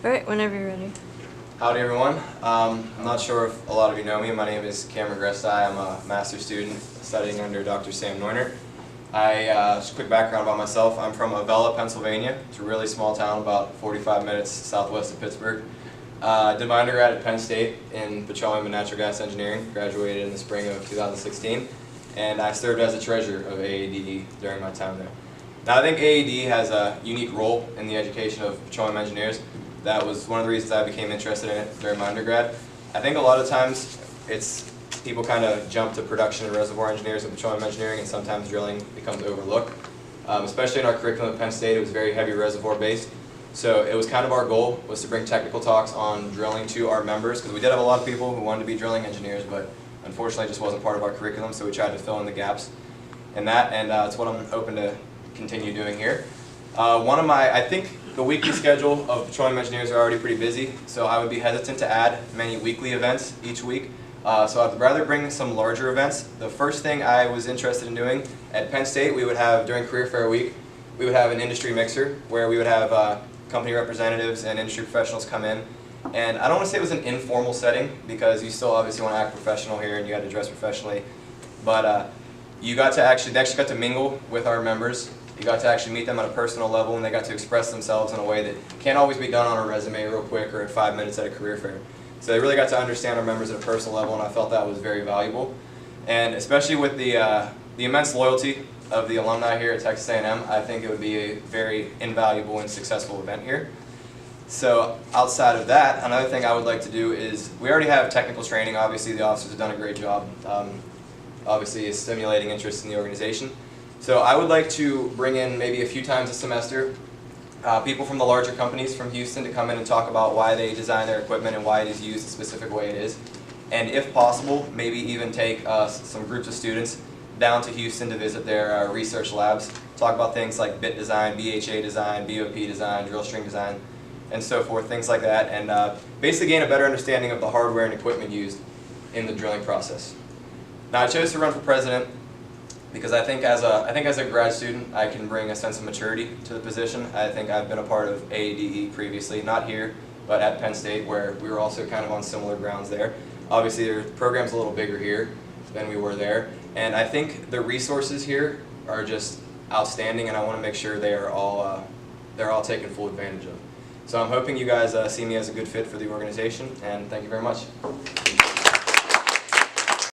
Alright, whenever you're ready. Howdy everyone. I'm not sure if a lot of you know me. My name is Geresti. I'm a master's student studying under Dr. Sam Neuner. Just a quick background about myself. I'm from Avella, Pennsylvania. It's a really small town about 45 minutes southwest of Pittsburgh. I did my undergrad at Penn State in petroleum and natural gas engineering. Graduated in the spring of 2016. And I served as a treasurer of AADE during my time there. Now I think AADE has a unique role in the education of petroleum engineers. That was one of the reasons I became interested in it during my undergrad. I think a lot of times people kind of jump to production and reservoir engineers and petroleum engineering, and sometimes drilling becomes overlooked. Especially in our curriculum at Penn State, it was very heavy reservoir based. So it was kind of our goal was to bring technical talks on drilling to our members, because we did have a lot of people who wanted to be drilling engineers, but unfortunately it just wasn't part of our curriculum, so we tried to fill in the gaps in that, and it's what I'm hoping to continue doing here. I think the weekly schedule of petroleum engineers are already pretty busy, so I would be hesitant to add many weekly events each week. So I'd rather bring some larger events. The first thing I was interested in doing at Penn State, we would have, during Career Fair Week, we would have an industry mixer where we would have company representatives and industry professionals come in. And I don't want to say it was an informal setting, because you still obviously want to act professional here and you had to dress professionally. But they actually got to mingle with our members. You got to actually meet them on a personal level, and they got to express themselves in a way that can't always be done on a resume real quick or in 5 minutes at a career fair. So they really got to understand our members at a personal level, and I felt that was very valuable. And especially with the immense loyalty of the alumni here at Texas A&M, I think it would be a very invaluable and successful event here. So outside of that, another thing I would like to do is, we already have technical training. Obviously the officers have done a great job, obviously stimulating interest in the organization. So I would like to bring in maybe a few times a semester people from the larger companies from Houston to come in and talk about why they design their equipment and why it is used the specific way it is. And if possible, maybe even take some groups of students down to Houston to visit their research labs, talk about things like bit design, BHA design, BOP design, drill string design, and so forth, things like that, and basically gain a better understanding of the hardware and equipment used in the drilling process. Now I chose to run for president because I think as a grad student I can bring a sense of maturity to the position. I think I've been a part of AADE previously, not here, but at Penn State, where we were also kind of on similar grounds there. Obviously the program's a little bigger here than we were there, and I think the resources here are just outstanding, and I want to make sure they're all taken full advantage of. So I'm hoping you guys see me as a good fit for the organization, and thank you very much.